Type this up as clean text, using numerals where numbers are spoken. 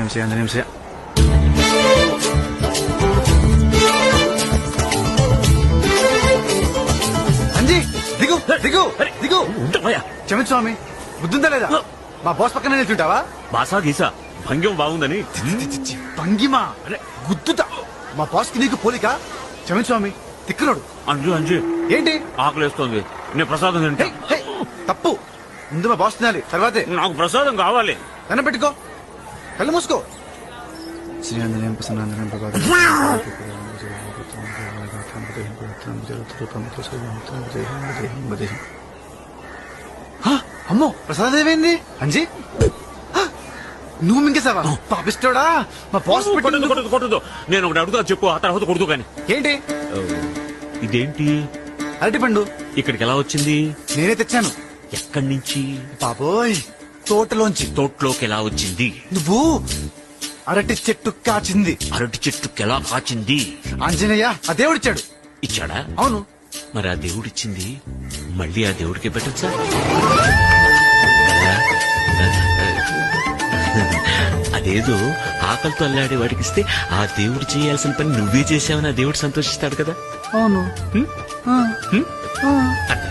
నిమిషం అంజీ దిగు దిగు దిగు క్షమించు స్వామి బుద్ధుందా లేదా మా బాస్ పక్కన నిల్చుంటావా బాసా గీసా భంగ్యం బాగుందని భంగిమా అరే గుద్దుతా మా బాస్ కి నీకు పోలిక క్షమించు స్వామి తిక్కునోడు అంజు అంజు ఏంటి ఆకలేస్తోంది నేను ప్రసాదం తింటా హే, హే, తప్పు ముందు మా బాస్ తినాలి తర్వాతే నాకు ప్రసాదం కావాలి దండం పెట్టుకో కళ్ళు మూసుకో శ్రీ ఆంజనేయం ప్రసన్నాంజనేయం అమ్మో ప్రసాదం ఏమైంది అంజీ నువ్వు మింగేసావా పాపిస్తోడా మా బాస్ కొట్టదు కొట్టదు కొట్టదు నేను ఒకటి అడుగుతా చెప్పు ఆ తర్వాత కొడుతూ కానీ ఏంటి ఇదేంటి అరటి పండు ఇక్కడికి ఎలా వచ్చింది నేనే తెచ్చాను ఎక్కడి నుంచి బాబోయ్ తోటలోంచి తోటలోకి ఎలా వచ్చింది నువ్వు అరటి చెట్టు కాచింది అరటి చెట్టుకి ఎలా కాచింది ఆంజనేయ ఆ దేవుడిచ్చాడు ఇచ్చాడా అవును మరి ఆ దేవుడిచ్చింది మళ్ళీ ఆ దేవుడికి పెట్టచ్చా అదేదో ఆకలితో అల్లాడే వాడికి ఇస్తే ఆ దేవుడు చేయాల్సిన పని నువ్వే చేసావని ఆ దేవుడు సంతోషిస్తాడు కదా అవును అంటే